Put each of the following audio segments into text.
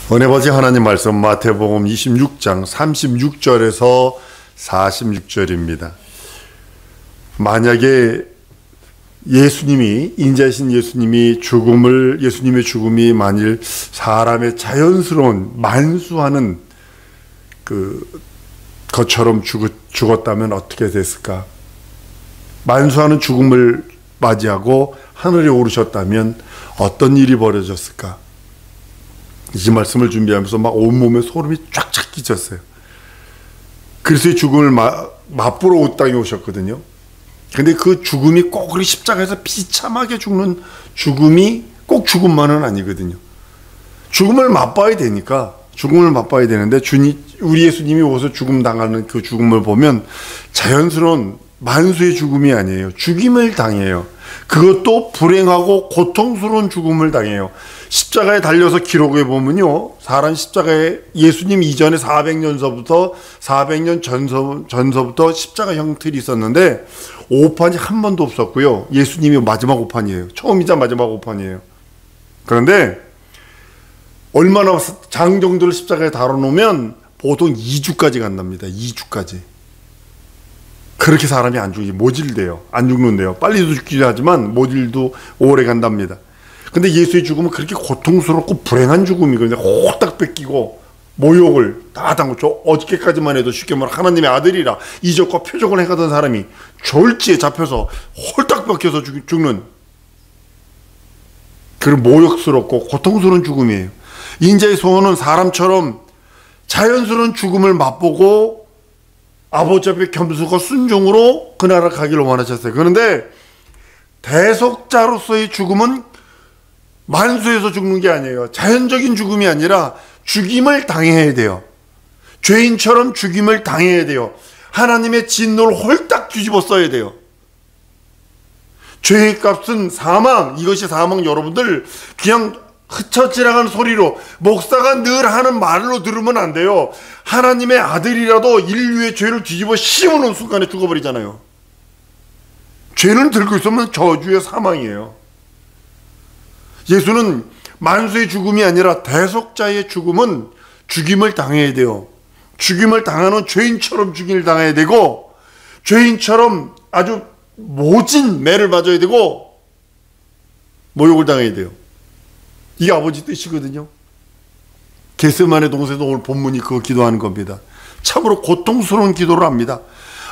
은혜버지 하나님 말씀 마태복음 26장 36절에서 46절입니다. 만약에 인자이신 예수님의 죽음이 만일 사람의 자연스러운 만수하는 것처럼 죽었다면 어떻게 됐을까? 만수하는 죽음을 맞이하고 하늘에 오르셨다면 어떤 일이 벌어졌을까? 이 말씀을 준비하면서 막 온몸에 소름이 쫙쫙 끼쳤어요. 그리스도의 죽음을 맛보러 온 땅에 오셨거든요. 근데 그 죽음이 꼭 우리 십자가에서 비참하게 죽는 죽음이 꼭 죽음만은 아니거든요. 죽음을 맛봐야 되니까, 죽음을 맛봐야 되는데, 우리 예수님이 오셔서 죽음 당하는 그 죽음을 보면 자연스러운 만수의 죽음이 아니에요. 죽임을 당해요. 그것도 불행하고 고통스러운 죽음을 당해요. 십자가에 달려서 기록해 보면요, 사람 십자가에 예수님 이전에 400년 전서부터 십자가 형틀이 있었는데 오판이 한 번도 없었고요. 예수님이 마지막 오판이에요. 처음이자 마지막 오판이에요. 그런데 얼마나 장정들을 십자가에 달아놓으면 보통 2주까지 간답니다. 2주까지. 그렇게 사람이 안 죽지, 모질돼요. 안 죽는데요. 빨리도 죽기도 하지만 모질도 오래 간답니다. 근데 예수의 죽음은 그렇게 고통스럽고 불행한 죽음이거든요. 홀딱 뺏기고 모욕을 다 당하고, 어저께까지만 해도 쉽게 말하면 하나님의 아들이라 이적과 표적을 해가던 사람이 졸지에 잡혀서 홀딱 뺏겨서 죽는 그런 모욕스럽고 고통스러운 죽음이에요. 인자의 소원은 사람처럼 자연스러운 죽음을 맛보고 아버지 앞에 겸손과 순종으로 그 나라 가기를 원하셨어요. 그런데 대속자로서의 죽음은 만수에서 죽는 게 아니에요. 자연적인 죽음이 아니라 죽임을 당해야 돼요. 죄인처럼 죽임을 당해야 돼요. 하나님의 진노를 홀딱 뒤집어 써야 돼요. 죄의 값은 사망. 이것이 사망. 여러분들 그냥 흩어 지나가는 소리로, 목사가 늘 하는 말로 들으면 안 돼요. 하나님의 아들이라도 인류의 죄를 뒤집어 씌우는 순간에 죽어버리잖아요. 죄를 들고 있으면 저주의 사망이에요. 예수는 만수의 죽음이 아니라 대속자의 죽음은 죽임을 당해야 돼요. 죽임을 당하는 죄인처럼 죽임을 당해야 되고, 죄인처럼 아주 모진 매를 맞아야 되고, 모욕을 당해야 돼요. 이게 아버지 뜻이거든요. 겟세마네 동산에도 오늘 본문이 그거 기도하는 겁니다. 참으로 고통스러운 기도를 합니다.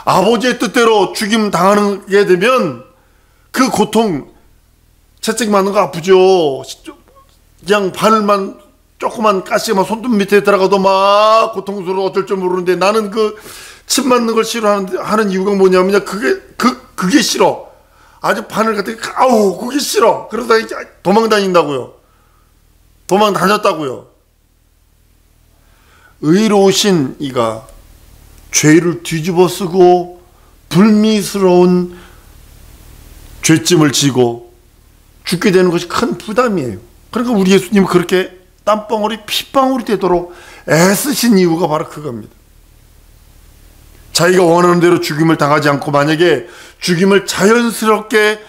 아버지의 뜻대로 죽임 당하게 되면 그 고통, 채찍 맞는 거 아프죠. 그냥 바늘만 조그만 가시만 손톱 밑에 들어가도 막 고통스러워 어쩔 줄 모르는데, 나는 그 침 맞는 걸 싫어하는 이유가 뭐냐면 그게 싫어. 아주 바늘 같은 게, 아우 그게 싫어. 그러다 이제 도망 다닌다고요. 도망 다녔다고요. 의로우신 이가 죄를 뒤집어 쓰고 불미스러운 죄짐을 지고 죽게 되는 것이 큰 부담이에요. 그러니까 우리 예수님은 그렇게 땀방울이 핏방울이 되도록 애쓰신 이유가 바로 그겁니다. 자기가 원하는 대로 죽임을 당하지 않고, 만약에 죽임을 자연스럽게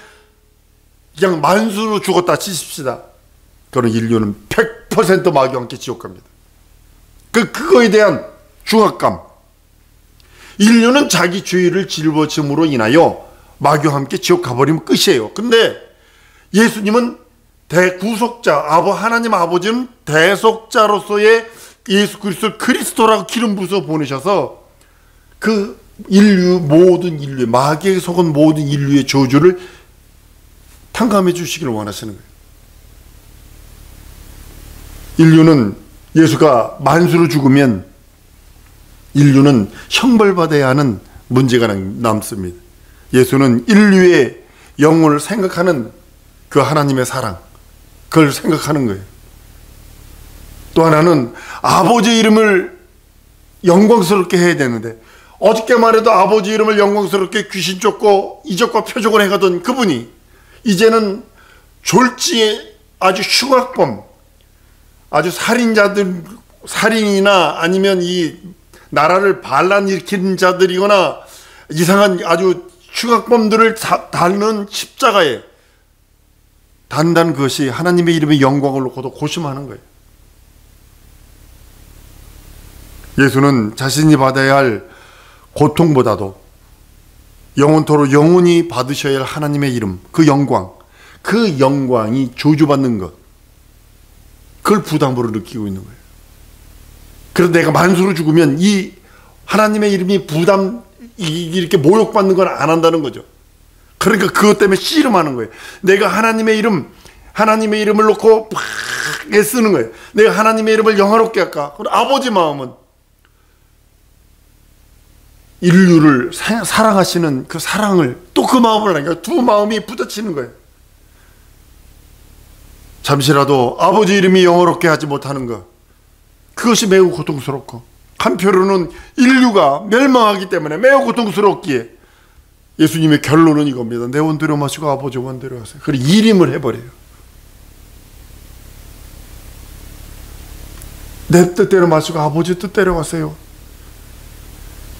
그냥 만수로 죽었다 치십시다. 그런 인류는 100% 마귀와 함께 지옥 갑니다. 그거에 대한 중압감. 인류는 자기 죄를 짊어짐으로 인하여 마귀와 함께 지옥 가버리면 끝이에요. 근데 예수님은 대구속자, 하나님 아버지는 대속자로서의 예수 그리스도를 그리스도라고 기름 부어서 보내셔서 그 모든 인류의, 마귀에 속은 모든 인류의 저주를 탕감해 주시기를 원하시는 거예요. 인류는 예수가 만수로 죽으면 인류는 형벌받아야 하는 문제가 남습니다. 예수는 인류의 영혼을 생각하는 그 하나님의 사랑, 그걸 생각하는 거예요. 또 하나는 아버지 이름을 영광스럽게 해야 되는데, 어저께만 해도 아버지 이름을 영광스럽게 귀신 쫓고 이적과 표적을 해가던 그분이 이제는 졸지에 아주 흉악범, 아주 살인이나 아니면 이 나라를 반란 일으키는 자들이거나 이상한 아주 흉악범들을 다루는 십자가에 단단 그것이 하나님의 이름의 영광을 놓고도 고심하는 거예요. 예수는 자신이 받아야 할 고통보다도 영원토록 영원히 받으셔야 할 하나님의 이름, 그 영광이 저주받는 것, 그걸 부담으로 느끼고 있는 거예요. 그래서 내가 만수로 죽으면 이 하나님의 이름이 이렇게 모욕받는 걸 안 한다는 거죠. 그러니까 그것 때문에 씨름하는 거예요. 내가 하나님의 이름을 놓고 막 애쓰는 거예요. 내가 하나님의 이름을 영화롭게 할까? 그럼 아버지 마음은 인류를 사랑하시는 그 사랑을 또 그 마음을 하니까 두 마음이 부딪히는 거예요. 잠시라도 아버지 이름이 영화롭게 하지 못하는 것, 그것이 매우 고통스럽고, 한편으로는 인류가 멸망하기 때문에 매우 고통스럽기에 예수님의 결론은 이겁니다. 내 원대로 마시고 아버지 원대로 하세요. 그리고 일임을 해버려요. 내 뜻대로 마시고 아버지 뜻대로 하세요.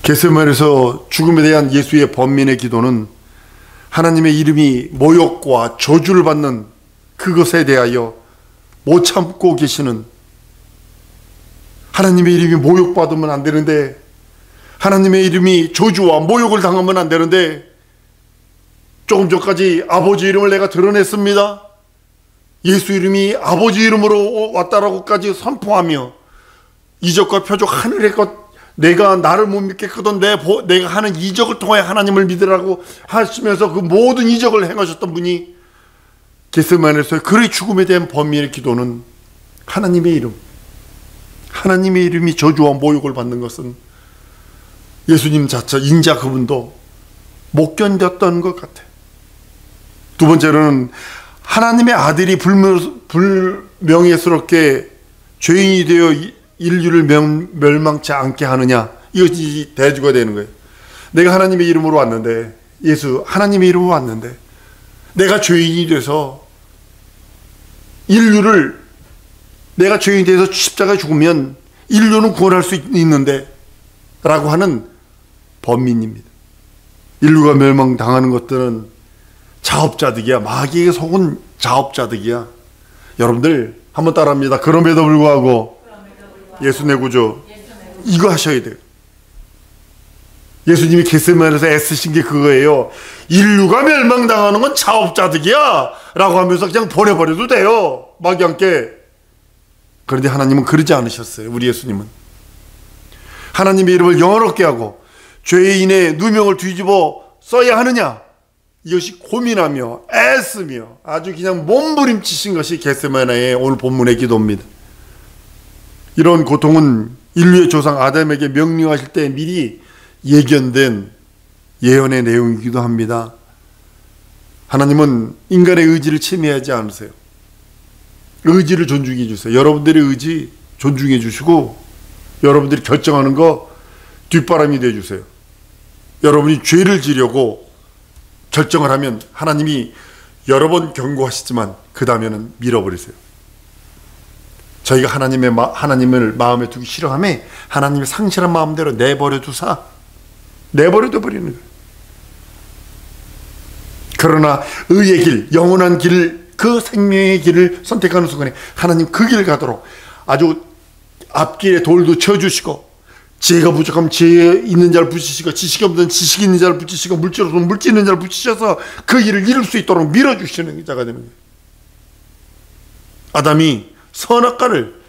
겟세마네에서 죽음에 대한 예수의 번민의 기도는 하나님의 이름이 모욕과 저주를 받는 그것에 대하여 못 참고 계시는, 하나님의 이름이 모욕받으면 안 되는데, 하나님의 이름이 저주와 모욕을 당하면 안 되는데, 조금 전까지 아버지 이름을 내가 드러냈습니다. 예수 이름이 아버지 이름으로 왔다라고까지 선포하며 이적과 표적 하늘의 것, 내가 나를 못 믿겠거든 내가 하는 이적을 통해 하나님을 믿으라고 하시면서 그 모든 이적을 행하셨던 분이 겟세마네에서의 그의 죽음에 대한 범인의 기도는 하나님의 이름이 저주와 모욕을 받는 것은 예수님 자체, 인자 그분도 못 견뎠던 것 같아. 두 번째로는 하나님의 아들이 불명예스럽게 죄인이 되어 인류를 멸망치 않게 하느냐, 이것이 대주가 되는 거예요. 내가 하나님의 이름으로 왔는데, 하나님의 이름으로 왔는데, 내가 죄인이 돼서 내가 죄인이 돼서 십자가에 죽으면 인류는 구원할 수 있는데 라고 하는 범민입니다. 인류가 멸망당하는 것들은 자업자득이야. 마귀에게 속은 자업자득이야. 여러분들 한번 따라합니다. 그럼에도 불구하고 예수 내 구주, 이거 하셔야 돼요. 예수님이 겟세마네에서 애쓰신 게 그거예요. 인류가 멸망당하는 건 자업자득이야 라고 하면서 그냥 보내버려도 돼요, 마귀한테. 그런데 하나님은 그러지 않으셨어요. 우리 예수님은 하나님의 이름을 영화롭게 하고 죄인의 누명을 뒤집어 써야 하느냐, 이것이 고민하며 애쓰며 아주 그냥 몸부림치신 것이 겟세마네의 오늘 본문의 기도입니다. 이런 고통은 인류의 조상 아담에게 명령하실 때 미리 예견된 예언의 내용이기도 합니다. 하나님은 인간의 의지를 침해하지 않으세요. 의지를 존중해 주세요. 여러분들의 의지 존중해 주시고, 여러분들이 결정하는 거 뒷바람이 돼 주세요. 여러분이 죄를 지려고 결정을 하면 하나님이 여러 번 경고하시지만 그 다음에는 밀어버리세요. 저희가 하나님을 마음에 두기 싫어하며 하나님의 상실한 마음대로 내버려둬 버리는 거예요. 그러나 의의 길, 영원한 길, 그 생명의 길을 선택하는 순간에 하나님 그 길을 가도록 아주 앞길에 돌도 쳐주시고, 지혜가 부족하면 지혜 있는 자를 붙이시고, 지식이 없는 지식 있는 자를 붙이시고, 물질 없으면 물질 있는 자를 붙이셔서 그 길을 이룰 수 있도록 밀어주시는 자가 되는 거예요. 아담이 선악과를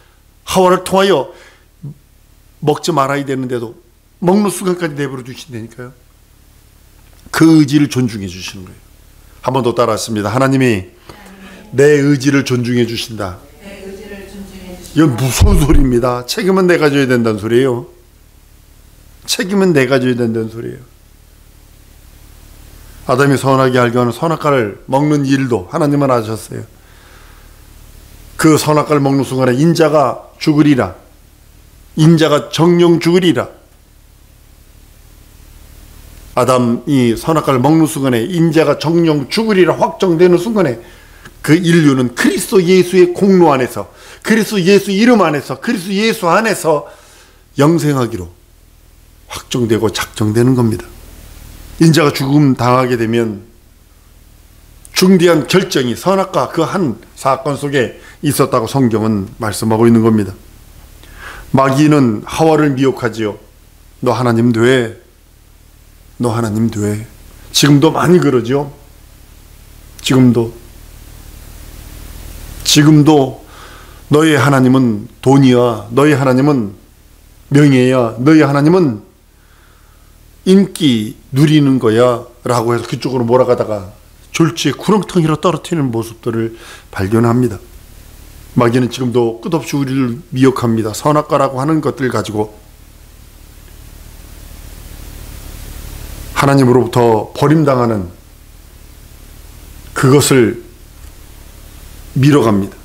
하와를 통하여 먹지 말아야 되는데도 먹는 순간까지 내버려 두신다니까요. 그 의지를 존중해 주시는 거예요. 한 번 더 따라하십니다. 하나님이 내 의지를 존중해 주신다. 이건 무서운 소리입니다. 책임은 내가 져야 된다는 소리예요. 책임은 내가 져야 된다는 소리예요. 아담이 선하게 알게 하는 선악과를 먹는 일도 하나님은 아셨어요. 그 선악과를 먹는 순간에 인자가 죽으리라, 인자가 정령 죽으리라. 아담이 선악과를 먹는 순간에 인자가 정령 죽으리라 확정되는 순간에 그 인류는 그리스도 예수의 공로 안에서, 그리스도 예수 이름 안에서, 그리스도 예수 안에서 영생하기로 확정되고 작정되는 겁니다. 인자가 죽음 당하게 되면 중대한 결정이 선악과 그 한 사건 속에 있었다고 성경은 말씀하고 있는 겁니다. 마귀는 하와를 미혹하지요. 너 하나님 돼. 너 하나님 돼. 지금도 많이 그러죠. 지금도 너의 하나님은 돈이야. 너의 하나님은 명예야. 너의 하나님은 인기 누리는 거야 라고 해서 그쪽으로 몰아가다가 졸지에 구렁텅이로 떨어뜨리는 모습들을 발견합니다. 마귀는 지금도 끝없이 우리를 미혹합니다. 선악과라고 하는 것들 가지고 하나님으로부터 버림당하는 그것을 밀어갑니다.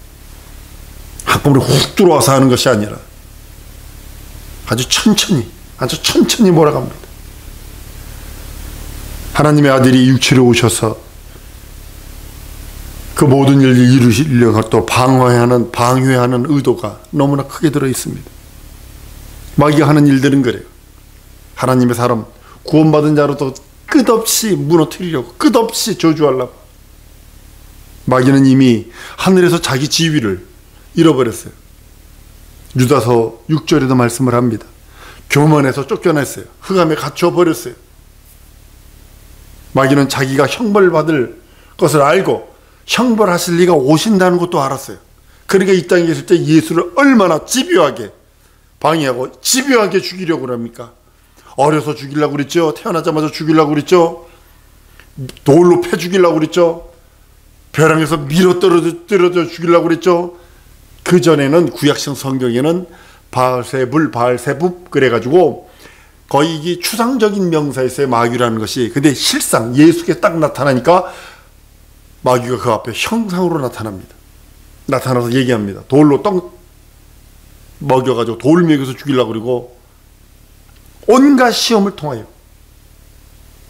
한꺼번에 훅 들어와서 하는 것이 아니라 아주 천천히 몰아갑니다. 하나님의 아들이 육체로 오셔서 그 모든 일을 이루시려고 또 방해하는 의도가 너무나 크게 들어 있습니다. 마귀가 하는 일들은 그래요. 하나님의 사람, 구원받은 자로도 끝없이 무너뜨리려고, 끝없이 저주하려고. 마귀는 이미 하늘에서 자기 지위를 잃어버렸어요. 유다서 6절에도 말씀을 합니다. 교만해서 쫓겨났어요. 흑암에 갇혀버렸어요. 마귀는 자기가 형벌받을 것을 알고 형벌하실 리가 오신다는 것도 알았어요. 그러니까 이 땅에 있을 때 예수를 얼마나 집요하게 방해하고 집요하게 죽이려고 합니까? 어려서 죽이려고 그랬죠. 태어나자마자 죽이려고 그랬죠. 돌로 패 죽이려고 그랬죠. 벼랑에서 밀어 떨어져 죽이려고 그랬죠. 그전에는 구약성 성경에는 바알세불, 바알세붑 그래가지고 거의 이게 추상적인 명사였어요. 마귀라는 것이. 근데 실상 예수께 딱 나타나니까 마귀가 그 앞에 형상으로 나타납니다. 나타나서 얘기합니다. 돌로 떡 먹여가지고 돌 먹여서 죽이려고 그러고 온갖 시험을 통하여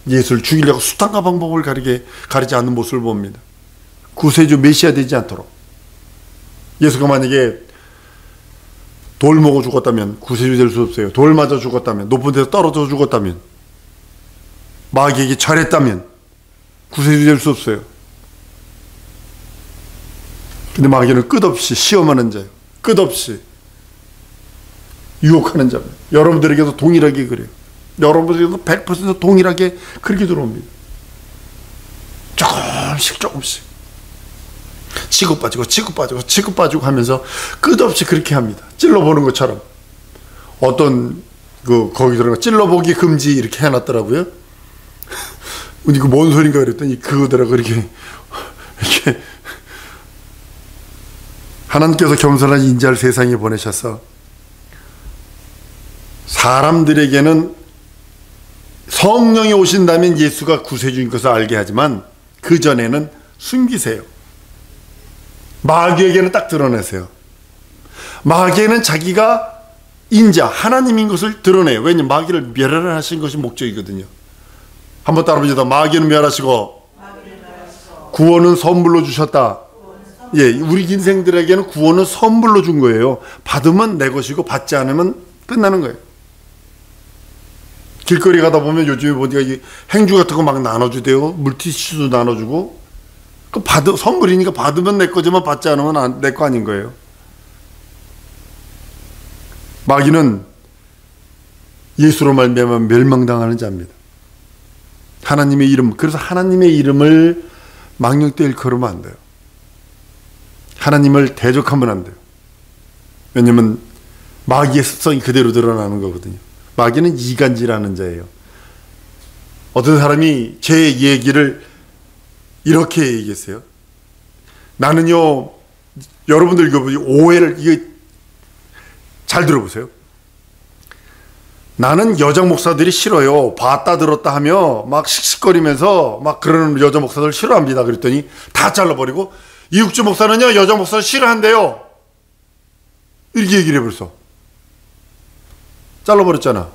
예수를 죽이려고 수단과 방법을 가리지 않는 모습을 봅니다. 구세주 메시아 되지 않도록. 예수가 만약에 돌 먹어 죽었다면 구세주 될 수 없어요. 돌 맞아 죽었다면, 높은 데서 떨어져 죽었다면, 마귀에게 잘했다면 구세주 될 수 없어요. 근데 마귀는 끝없이 시험하는 자예요. 끝없이 유혹하는 자입니다. 여러분들에게도 동일하게 그래요. 여러분들에게도 100% 동일하게 그렇게 들어옵니다. 조금씩 치고 빠지고 하면서 끝없이 그렇게 합니다. 찔러보는 것처럼. 어떤 거기 들어가 찔러보기 금지 이렇게 해놨더라고요. 이거 뭔 소린가 그랬더니 그거더라고. 이렇게 하나님께서 겸손한 인자를 세상에 보내셔서 사람들에게는 성령이 오신다면 예수가 구세주인 것을 알게 하지만 그 전에는 숨기세요. 마귀에게는 딱 드러내세요. 마귀에는 자기가 인자, 하나님인 것을 드러내요. 왜냐하면 마귀를 멸하신 것이 목적이거든요. 한번 따라해봅시다. 마귀는 멸하시고 구원은 선물로 주셨다. 예, 우리 인생들에게는 구원은 선물로 준 거예요. 받으면 내 것이고 받지 않으면 끝나는 거예요. 길거리 가다 보면 요즘에 보니까 행주 같은 거 막 나눠주대요. 물티슈도 나눠주고. 선물이니까 받으면 내 거지만 받지 않으면 내 거 아닌 거예요. 마귀는 예수로 말미암아 멸망당하는 자입니다. 하나님의 이름, 그래서 하나님의 이름을 망령되이 일컬으면 안 돼요. 하나님을 대적하면 안 돼요. 왜냐면 마귀의 습성이 그대로 드러나는 거거든요. 마귀는 이간질하는 자예요. 어떤 사람이 제 얘기를 이렇게 얘기했어요. 나는요, 여러분들 이거 오해를, 이게 잘 들어보세요. 나는 여자 목사들이 싫어요. 봤다 들었다 하며 막 씩씩거리면서 막 그러는 여자 목사들 싫어합니다. 그랬더니 다 잘라버리고 이육주 목사는요, 여자 목사 싫어한대요. 이렇게 얘기를 해버렸어. 잘라버렸잖아.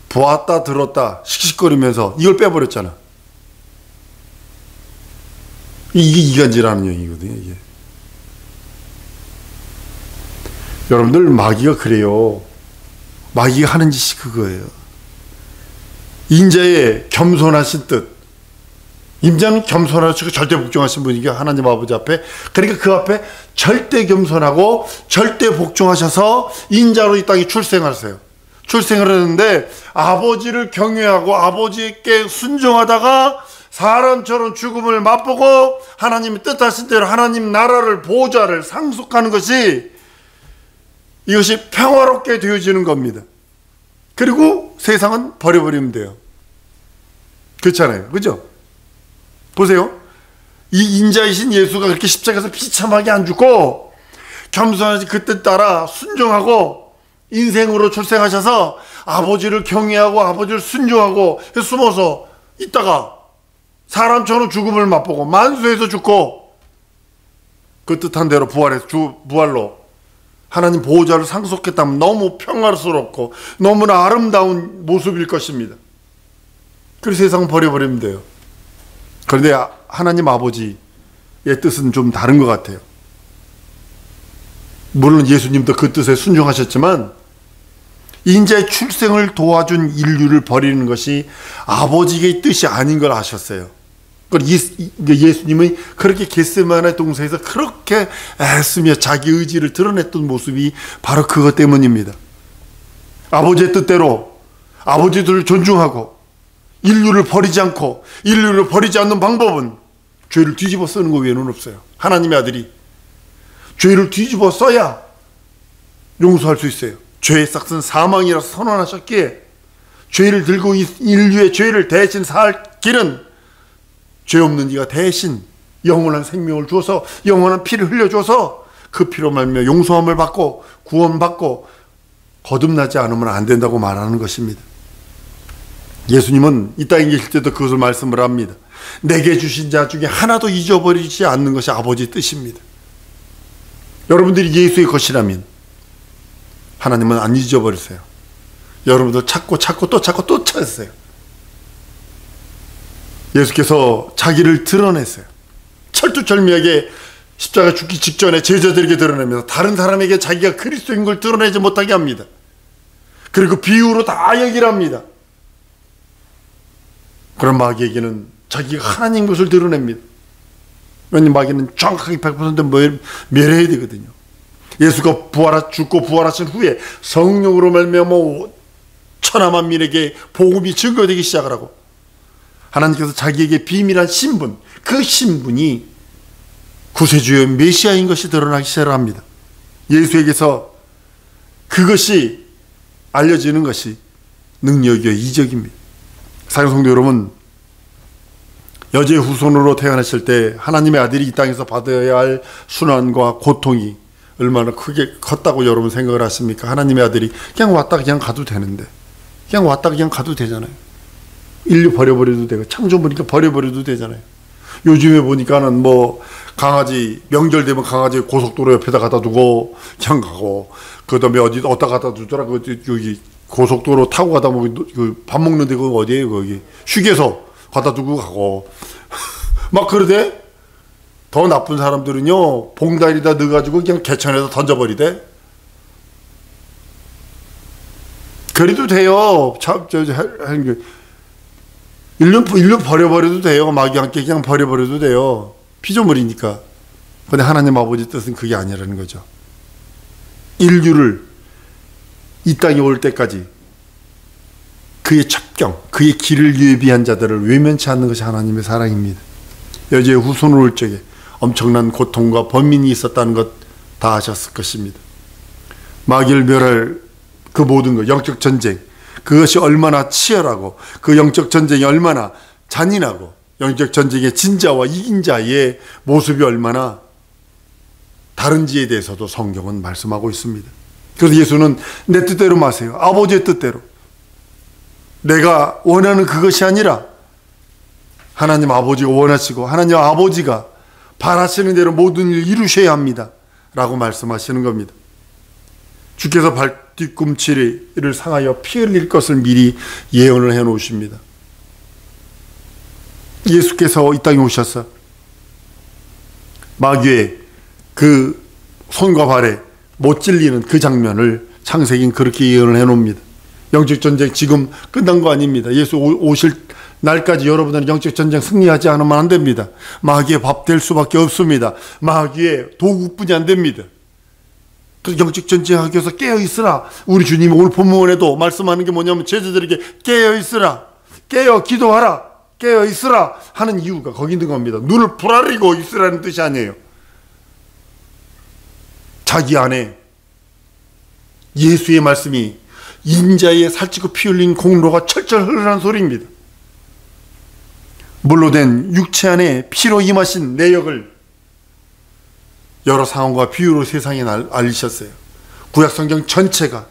보았다 들었다 씩씩거리면서 이걸 빼버렸잖아. 이게 이간질하는 얘기거든요. 이게. 여러분들 마귀가 그래요. 마귀가 하는 짓이 그거예요. 인자의 겸손하신 뜻, 인자는 겸손하시고 절대 복종하신 분이고 하나님 아버지 앞에, 그러니까 그 앞에 절대 겸손하고 절대 복종하셔서 인자로 이 땅에 출생하세요. 출생을 했는데 아버지를 경외하고 아버지께 순종하다가 사람처럼 죽음을 맛보고 하나님의 뜻하신 대로 하나님 나라를, 보좌를 상속하는 것이, 이것이 평화롭게 되어지는 겁니다. 그리고 세상은 버려버리면 돼요. 그렇잖아요. 그죠? 보세요. 이 인자이신 예수가 그렇게 십자가에서 비참하게 안 죽고 겸손하지 그 뜻 따라 순종하고 인생으로 출생하셔서 아버지를 경외하고 아버지를 순종하고 숨어서 있다가 사람처럼 죽음을 맛보고 만수에서 죽고 그 뜻한 대로 부활로 하나님 보호자를 상속했다면 너무 평화스럽고 너무나 아름다운 모습일 것입니다. 그래서 세상은 버려버리면 돼요. 그런데 하나님 아버지의 뜻은 좀 다른 것 같아요. 물론 예수님도 그 뜻에 순종하셨지만 인자의 출생을 도와준 인류를 버리는 것이 아버지의 뜻이 아닌 걸 아셨어요. 예수님이 그렇게 겟세마네 동산에서 그렇게 애쓰며 자기 의지를 드러냈던 모습이 바로 그것 때문입니다. 아버지의 뜻대로 아버지들을 존중하고 인류를 버리지 않고, 인류를 버리지 않는 방법은 죄를 뒤집어 쓰는 것 외에는 없어요. 하나님의 아들이 죄를 뒤집어 써야 용서할 수 있어요. 죄의 싹은 사망이라서 선언하셨기에 죄를 들고 인류의 죄를 대신 살 길은 죄 없는 이가 대신 영원한 생명을 주어서 영원한 피를 흘려줘서 그 피로 말미암아 용서함을 받고 구원받고 거듭나지 않으면 안 된다고 말하는 것입니다. 예수님은 이 땅에 계실 때도 그것을 말씀을 합니다. 내게 주신 자 중에 하나도 잊어버리지 않는 것이 아버지의 뜻입니다. 여러분들이 예수의 것이라면 하나님은 안 잊어버리세요. 여러분들 찾고 또 찾으세요. 예수께서 자기를 드러냈어요. 철두철미하게 십자가 죽기 직전에 제자들에게 드러내면서 다른 사람에게 자기가 그리스도인 걸 드러내지 못하게 합니다. 그리고 비유로 다 얘기를 합니다. 그런 마귀에게는 자기가 하나님 것을 드러냅니다. 왜냐하면 마귀는 정확하게 100% 멸해야 되거든요. 예수가 죽고 부활하신 후에 성령으로 말미암아 천하 만민에게 복음이 증거되기 시작을 하고 하나님께서 자기에게 비밀한 신분, 그 신분이 구세주의 메시아인 것이 드러나기 시작합니다. 예수에게서 그것이 알려지는 것이 능력이요 이적입니다. 사랑하는 성도 여러분, 여자의 후손으로 태어나실 때 하나님의 아들이 이 땅에서 받아야 할 순환과 고통이 얼마나 크게 컸다고 여러분 생각을 하십니까? 하나님의 아들이 그냥 왔다 그냥 가도 되는데, 그냥 왔다 그냥 가도 되잖아요. 인류 버려버려도 되고 창조물이니까 버려버려도 되잖아요. 요즘에 보니까는 뭐 강아지 명절 되면 강아지 고속도로 옆에다 갖다 두고 그냥 가고, 그 다음에 어디다 갖다 두더라. 여기 고속도로 타고 가다 보면 그 밥 먹는 데 그 어디에요? 거기 휴게소 갖다 두고 가고 막 그러대. 더 나쁜 사람들은요 봉다리에다 넣어가지고 그냥 개천에다 던져버리대. 그래도 돼요. 참 인류 버려버려도 돼요. 마귀와 함께 그냥 버려버려도 돼요. 피조물이니까. 근데 하나님 아버지 뜻은 그게 아니라는 거죠. 인류를 이 땅에 올 때까지 그의 첩경, 그의 길을 예비한 자들을 외면치 않는 것이 하나님의 사랑입니다. 여자의 후손으로 올 적에 엄청난 고통과 번민이 있었다는 것 다 아셨을 것입니다. 마귀를 멸할 그 모든 것, 영적 전쟁, 그것이 얼마나 치열하고 그 영적 전쟁이 얼마나 잔인하고 영적 전쟁의 진자와 이긴 자의 모습이 얼마나 다른지에 대해서도 성경은 말씀하고 있습니다. 그래서 예수는 내 뜻대로 마세요. 아버지의 뜻대로. 내가 원하는 그것이 아니라 하나님 아버지가 원하시고 하나님 아버지가 바라시는 대로 모든 일을 이루셔야 합니다 라고 말씀하시는 겁니다. 주께서 발뒤꿈치를 상하여 피 흘릴 것을 미리 예언을 해 놓으십니다. 예수께서 이 땅에 오셔서 마귀의 그 손과 발에 못 찔리는 그 장면을 창세기는 그렇게 예언을 해 놓습니다. 영적 전쟁 지금 끝난 거 아닙니다. 예수 오실 날까지 여러분들은 영적 전쟁 승리하지 않으면 안 됩니다. 마귀의 밥 될 수밖에 없습니다. 마귀의 도구뿐이 안 됩니다. 그 영적 전쟁하기 위해서 깨어 있으라. 우리 주님이 오늘 본문에도 말씀하는 게 뭐냐면 제자들에게 깨어 있으라, 깨어 기도하라, 깨어 있으라 하는 이유가 거기 있는 겁니다. 눈을 부라리고 있으라는 뜻이 아니에요. 자기 안에 예수의 말씀이 인자의 살찌고 피 흘린 공로가 철철 흐르는 소리입니다. 물로 된 육체 안에 피로 임하신 내역을 여러 상황과 비유로 세상에 알리셨어요. 구약성경 전체가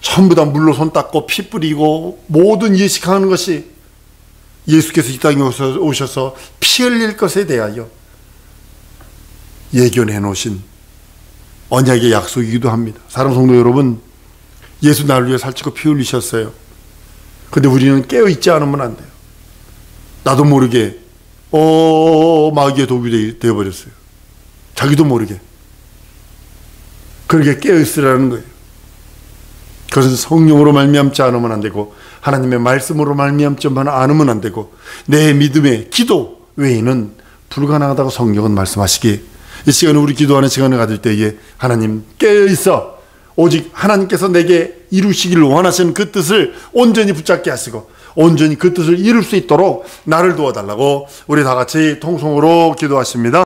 전부 다 물로 손 닦고 피 뿌리고 모든 예식하는 것이 예수께서 이 땅에 오셔서 피 흘릴 것에 대하여 예견해 놓으신 언약의 약속이기도 합니다. 사랑하는 성도 여러분, 예수 나를 위해 살찌고 피 흘리셨어요. 근데 우리는 깨어있지 않으면 안 돼요. 나도 모르게 마귀의 도구 되어버렸어요. 자기도 모르게. 그렇게 깨어있으라는 거예요. 그것은 성령으로 말미암지 않으면 안 되고 하나님의 말씀으로 말미암지 않으면 안 되고 내 믿음의 기도 외에는 불가능하다고 성경은 말씀하시기에 이 시간에 우리 기도하는 시간을 가질 때에 하나님 깨어있어 오직 하나님께서 내게 이루시기를 원하시는 그 뜻을 온전히 붙잡게 하시고 온전히 그 뜻을 이룰 수 있도록 나를 도와달라고 우리 다 같이 통성으로 기도하십니다.